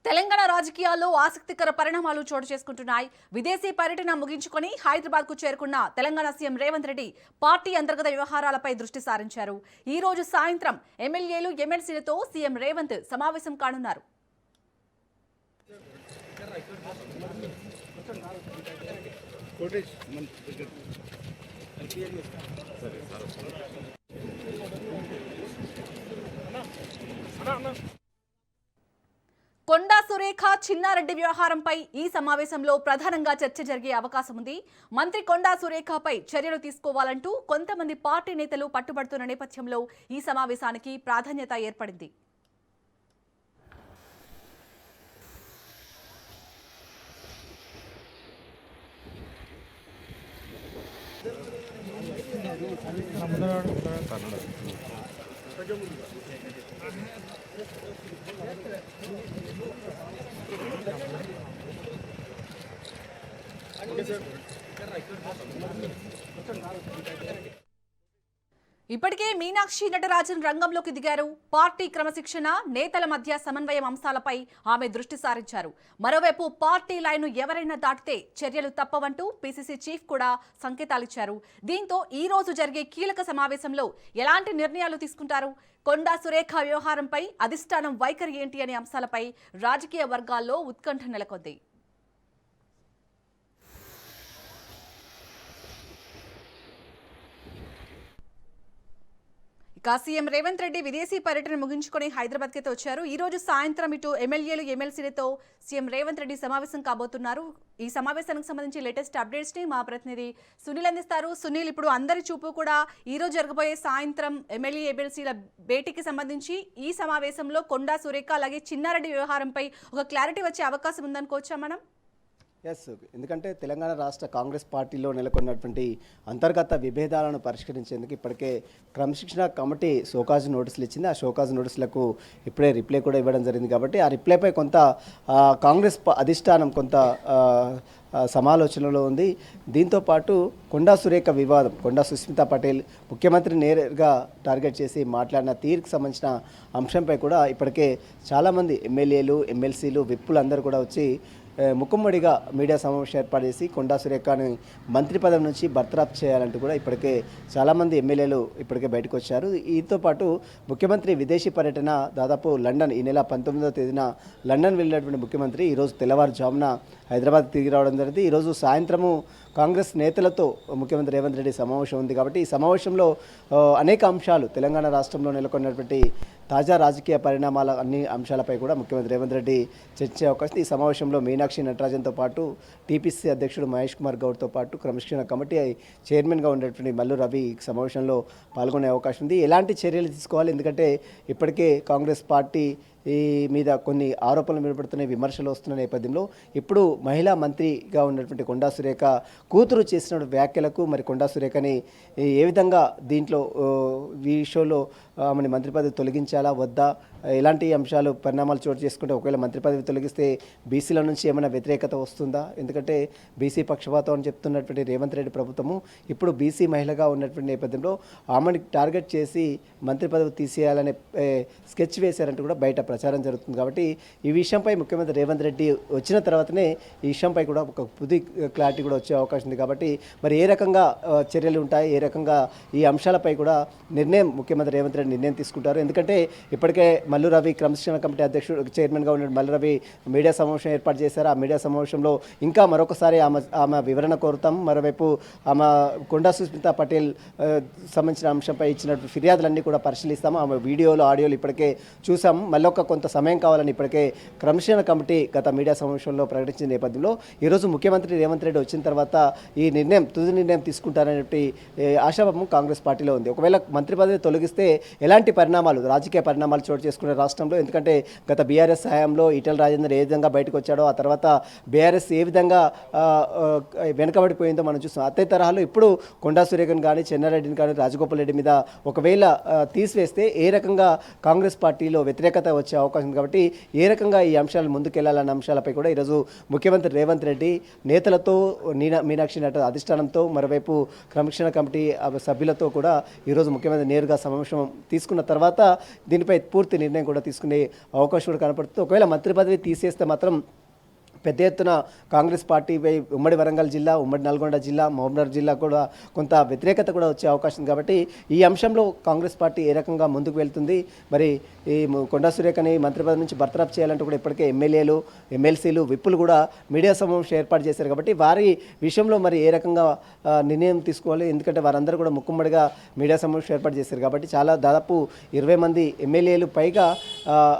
తెలంగాణ రాజకీయాల్లో ఆసక్తికర పరిణామాలు చోటు చేసుకుంటున్నాయి. విదేశీ పర్యటన ముగించుకొని హైదరాబాద్ కు చేరుకున్న తెలంగాణ సీఎం రేవంత్ రెడ్డి పార్టీ అంతర్గత వ్యవహారాలపై దృష్టి సారించారు. ఈ రోజు సాయంత్రం ఎమ్మెల్యేలు, ఎమ్మెల్సీలతో సీఎం రేవంత్ సమావేశం కానున్నారు. కొండా సురేఖ, చిన్నారెడ్డి వ్యవహారంపై ఈ సమావేశంలో ప్రధానంగా చర్చ జరిగే అవకాశం ఉంది. మంత్రి కొండా సురేఖపై చర్యలు తీసుకోవాలంటూ కొంతమంది పార్టీ నేతలు పట్టుబడుతున్న నేపథ్యంలో ఈ సమావేశానికి ప్రాధాన్యత ఏర్పడింది. ఇప్పటికే మీనాక్షి నటరాజన్ రంగంలోకి దిగారు. పార్టీ క్రమశిక్షణ, నేతల మధ్య సమన్వయం అంశాలపై ఆమె దృష్టి సారించారు. మరోవైపు పార్టీ లైన్ను ఎవరైనా దాటితే చర్యలు తప్పవంటూ పీసీసీ చీఫ్ కూడా సంకేతాలిచ్చారు. దీంతో ఈ రోజు జరిగే కీలక సమావేశంలో ఎలాంటి నిర్ణయాలు తీసుకుంటారు, కొండా సురేఖ వ్యవహారంపై అధిష్టానం వైఖరి ఏంటి అనే అంశాలపై రాజకీయ వర్గాల్లో ఉత్కంఠ నెలకొంది. సీఎం రేవంత్ రెడ్డి విదేశీ పర్యటన ముగించుకొని హైదరాబాద్కి అయితే వచ్చారు. ఈ రోజు సాయంత్రం ఇటు ఎమ్మెల్యేలు, ఎమ్మెల్సీలతో సీఎం రేవంత్ రెడ్డి సమావేశం కాబోతున్నారు. ఈ సమావేశానికి సంబంధించి లేటెస్ట్ అప్డేట్స్ ని మా ప్రతినిధి సునీల్ అందిస్తారు. సునీల్, ఇప్పుడు అందరి చూపు కూడా ఈ రోజు జరగబోయే సాయంత్రం ఎమ్మెల్యే, ఎమ్మెల్సీల భేటీకి సంబంధించి ఈ సమావేశంలో కొండా సురేఖ అలాగే చిన్నారెడ్డి వ్యవహారంపై ఒక క్లారిటీ వచ్చే అవకాశం ఉందనుకోవచ్చా మనం? ఎస్, ఎందుకంటే తెలంగాణ రాష్ట్ర కాంగ్రెస్ పార్టీలో నెలకొన్నటువంటి అంతర్గత విభేదాలను పరిష్కరించేందుకు ఇప్పటికే క్రమశిక్షణ కమిటీ షోకాజ్ నోటీసులు ఇచ్చింది. ఆ షోకాజ్ నోటీసులకు ఇప్పుడే రిప్లై కూడా ఇవ్వడం జరిగింది. కాబట్టి ఆ రిప్లైపై కొంత కాంగ్రెస్ అధిష్టానం కొంత సమాలోచనలో ఉంది. దీంతోపాటు కొండా సురేఖ వివాదం, కొండా సుస్మితా పటేల్ ముఖ్యమంత్రి నేరుగా టార్గెట్ చేసి మాట్లాడిన తీరుకు సంబంధించిన అంశంపై కూడా ఇప్పటికే చాలామంది ఎమ్మెల్యేలు, ఎమ్మెల్సీలు, విప్పులు అందరూ కూడా వచ్చి ముఖమ్మడిగా మీడియా సమావేశం ఏర్పాటు చేసి కొండా సురేఖని మంత్రి పదవి నుంచి బర్తరఫ్ చేయాలంటూ కూడా ఇప్పటికే చాలామంది ఎమ్మెల్యేలు ఇప్పటికే బయటకు వచ్చారు. వీటితో పాటు ముఖ్యమంత్రి విదేశీ పర్యటన దాదాపు లండన్, ఈ నెల 19వ తేదీన లండన్ వెళ్ళినటువంటి ముఖ్యమంత్రి ఈరోజు తెల్లవారుజామున హైదరాబాద్ తిరిగి రావడం జరిగింది. ఈరోజు సాయంత్రము కాంగ్రెస్ నేతలతో ముఖ్యమంత్రి రేవంత్ రెడ్డి సమావేశం ఉంది. కాబట్టి ఈ సమావేశంలో అనేక అంశాలు, తెలంగాణ రాష్ట్రంలో నెలకొన్నటువంటి తాజా రాజకీయ పరిణామాల అన్ని అంశాలపై కూడా ముఖ్యమంత్రి రేవంత్ రెడ్డి చర్చించే అవకాశం. ఈ సమావేశంలో మీనాక్షి నటరాజన్తో పాటు టీపీసీ అధ్యక్షుడు మహేష్ కుమార్ గౌడ్తో పాటు క్రమశిక్షణ కమిటీ చైర్మన్గా ఉన్నటువంటి మల్లు రవి సమావేశంలో పాల్గొనే అవకాశం ఉంది. ఎలాంటి చర్యలు తీసుకోవాలి, ఎందుకంటే ఇప్పటికే కాంగ్రెస్ పార్టీ ఈ మీద కొన్ని ఆరోపణలు వినపడుతున్నాయి, విమర్శలు వస్తున్న నేపథ్యంలో ఇప్పుడు మహిళా మంత్రిగా ఉన్నటువంటి కొండా సురేఖ కూతురు చేసిన వ్యాఖ్యలకు మరి కొండా సురేఖని ఏ విధంగా దీంట్లో ఈ విషయంలో ఆమెను మంత్రి పదవి తొలగించాలా వద్దా, ఎలాంటి అంశాలు పరిణామాలు చోటు చేసుకుంటే ఒకవేళ మంత్రి పదవి తొలగిస్తే బీసీల నుంచి ఏమైనా వ్యతిరేకత వస్తుందా? ఎందుకంటే బీసీ పక్షపాతం అని చెప్తున్నటువంటి రేవంత్ రెడ్డి ప్రభుత్వము ఇప్పుడు బీసీ మహిళగా ఉన్నటువంటి నేపథ్యంలో ఆమెను టార్గెట్ చేసి మంత్రి పదవి తీసేయాలనే స్కెచ్ వేశారంటూ కూడా బయట ప్రచారం జరుగుతుంది. కాబట్టి ఈ విషయంపై ముఖ్యమంత్రి రేవంత్ రెడ్డి వచ్చిన తర్వాతనే ఈ విషయంపై కూడా ఒక తుది క్లారిటీ కూడా వచ్చే అవకాశం ఉంది. కాబట్టి మరి ఏ రకంగా చర్యలు ఉంటాయి, ఏ రకంగా ఈ అంశాలపై కూడా నిర్ణయం ముఖ్యమంత్రి రేవంత్ రెడ్డి నిర్ణయం తీసుకుంటారు. ఎందుకంటే ఇప్పటికే మల్లు రవి క్రమశిక్షణ కమిటీ అధ్యక్షుడు, చైర్మన్గా ఉన్న మల్లు రవి మీడియా సమావేశం ఏర్పాటు చేశారు. ఆ మీడియా సమావేశంలో ఇంకా మరొకసారి ఆమె వివరణ కోరుతాం. మరోవైపు ఆమె కొండా సుస్మితా పటేల్ సంబంధించిన అంశంపై ఇచ్చిన ఫిర్యాదులన్నీ కూడా పరిశీలిస్తాము. ఆమె వీడియోలు, ఆడియోలు ఇప్పటికే చూసాము. మళ్ళీ కొంత సమయం కావాలని ఇప్పటికే క్రమశిక్షణ కమిటీ గత మీడియా సమావేశంలో ప్రకటించిన నేపథ్యంలో ఈరోజు ముఖ్యమంత్రి రేవంత్ రెడ్డి వచ్చిన తర్వాత ఈ నిర్ణయం, తుది నిర్ణయం తీసుకుంటారనే ఆశాభావం కాంగ్రెస్ పార్టీలో ఉంది. ఒకవేళ మంత్రి పదవి తొలగిస్తే ఎలాంటి పరిణామాలు, రాజకీయ పరిణామాలు చోటు చేసుకునే రాష్ట్రంలో, ఎందుకంటే గత బీఆర్ఎస్ హయాంలో ఈటెల రాజేందర్ ఏ విధంగా బయటకు వచ్చాడో, ఆ తర్వాత బీఆర్ఎస్ ఏ విధంగా వెనుకబడిపోయిందో మనం చూస్తాం. అదే తరహాలో ఇప్పుడు కొండా సురేఖను కానీ, చెన్నారెడ్డిని కానీ, రాజగోపాల్ రెడ్డి మీద ఒకవేళ తీసివేస్తే ఏ రకంగా కాంగ్రెస్ పార్టీలో వ్యతిరేకత వచ్చే అవకాశం ఉంది. కాబట్టి ఏ రకంగా ఈ అంశాలు ముందుకెళ్లాలన్న అంశాలపై కూడా ఈరోజు ముఖ్యమంత్రి రేవంత్ రెడ్డి నేతలతో, మీనాక్షి నట అధిష్టానంతో, మరోవైపు క్రమశిక్షణ కమిటీ సభ్యులతో కూడా ఈరోజు ముఖ్యమంత్రి నేరుగా సమావేశం తీసుకున్న తర్వాత దీనిపై పూర్తి నిర్ణయం కూడా తీసుకునే అవకాశం కూడా కనపడుతుంది. ఒకవేళ మంత్రి పదవి తీసేస్తే మాత్రం పెద్ద ఎత్తున కాంగ్రెస్ పార్టీపై ఉమ్మడి వరంగల్ జిల్లా, ఉమ్మడి నల్గొండ జిల్లా, మహబూబ్నగర్ జిల్లా కూడా కొంత వ్యతిరేకత కూడా వచ్చే అవకాశం ఉంది. కాబట్టి ఈ అంశంలో కాంగ్రెస్ పార్టీ ఏ రకంగా ముందుకు వెళ్తుంది, మరి ఈ కొండా సురేఖని మంత్రి పదవి నుంచి బర్తరఫ్ చేయాలంటే కూడా ఇప్పటికే ఎమ్మెల్యేలు, ఎమ్మెల్సీలు, విప్పులు కూడా మీడియా సమావేశం ఏర్పాటు చేశారు. కాబట్టి వారి విషయంలో మరి ఏ రకంగా నిర్ణయం తీసుకోవాలి, ఎందుకంటే వారందరూ కూడా ముక్కుమ్మడిగా మీడియా సమావేశం ఏర్పాటు చేశారు. కాబట్టి చాలా దాదాపు 20 మంది ఎమ్మెల్యేలు పైగా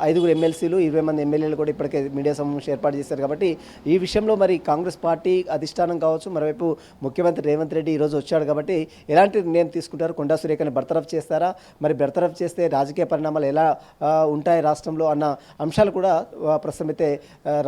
5 ఎమ్మెల్సీలు, 20 మంది ఎమ్మెల్యేలు కూడా ఇప్పటికే మీడియా సమావేశం ఏర్పాటు చేశారు. కాబట్టి ఈ విషయంలో మరి కాంగ్రెస్ పార్టీ అధిష్టానం కావచ్చు, మరోవైపు ముఖ్యమంత్రి రేవంత్ రెడ్డి ఈరోజు వచ్చాడు కాబట్టి ఎలాంటి నిర్ణయం తీసుకుంటారు, కొండా సురేఖని బర్తరఫ్ చేస్తారా, మరి బర్తరఫ్ చేస్తే రాజకీయ పరిణామాలు ఎలా ఉంటాయి రాష్ట్రంలో అన్న అంశాలు కూడా ప్రస్తుతం అయితే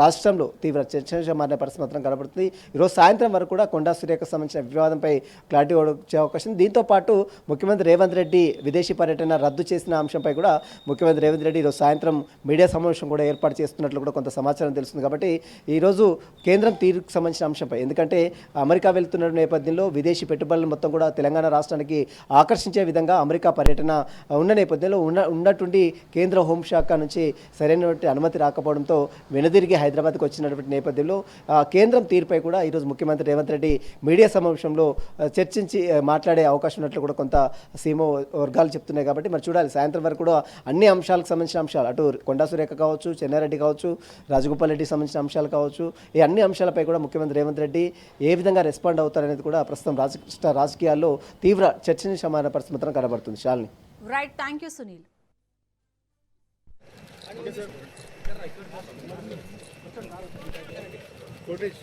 రాష్ట్రంలో తీవ్ర చర్చగా మారిన పరిస్థితి మాత్రం కనబడుతుంది. ఈరోజు సాయంత్రం వరకు కూడా కొండా సురేఖకు సంబంధించిన వివాదంపై క్లారిటీ వచ్చే అవకాశం. దీంతో పాటు ముఖ్యమంత్రి రేవంత్ రెడ్డి విదేశీ పర్యటన రద్దు చేసిన అంశంపై కూడా ముఖ్యమంత్రి రేవంత్ రెడ్డి ఈరోజు సాయంత్రం మీడియా సమావేశం కూడా ఏర్పాటు చేస్తున్నట్లు కూడా కొంత సమాచారం తెలుస్తుంది. కాబట్టి ఈరోజు కేంద్రం తీరుకు సంబంధించిన అంశంపై, ఎందుకంటే అమెరికా వెళ్తున్న నేపథ్యంలో విదేశీ పెట్టుబడులు మొత్తం కూడా తెలంగాణ రాష్ట్రానికి ఆకర్షించే విధంగా అమెరికా పర్యటన ఉన్న నేపథ్యంలో ఉన్నటువంటి కేంద్ర హోంశాఖ నుంచి సరైనటువంటి అనుమతి రాకపోవడంతో వెనుదిరిగి హైదరాబాద్కి వచ్చినటువంటి నేపథ్యంలో కేంద్రం తీరుపై కూడా ఈరోజు ముఖ్యమంత్రి రేవంత్ రెడ్డి మీడియా సమావేశంలో చర్చించి మాట్లాడే అవకాశం ఉన్నట్లు కూడా కొంత సీమో వర్గాలు చెప్తున్నాయి. కాబట్టి మరి చూడాలి సాయంత్రం వరకు కూడా అన్ని అంశాలకు సంబంధించిన అంశాలు, అటు కొండా సురేఖ కావచ్చు, చెన్నారెడ్డి కావచ్చు, రాజగోపాల్ రెడ్డికి సంబంధించిన అంశాలు కావచ్చు, ఈ అన్ని అంశాలపై కూడా ముఖ్యమంత్రి రేవంత్ రెడ్డి ఏ విధంగా రెస్పాండ్ అవుతారనేది కూడా ప్రస్తుతం రాజకీయాల్లో తీవ్ర చర్చనీయమైన పరిస్థితి మాత్రం కనబడుతుంది. Shalini. Right, thank you Sunil. Footage.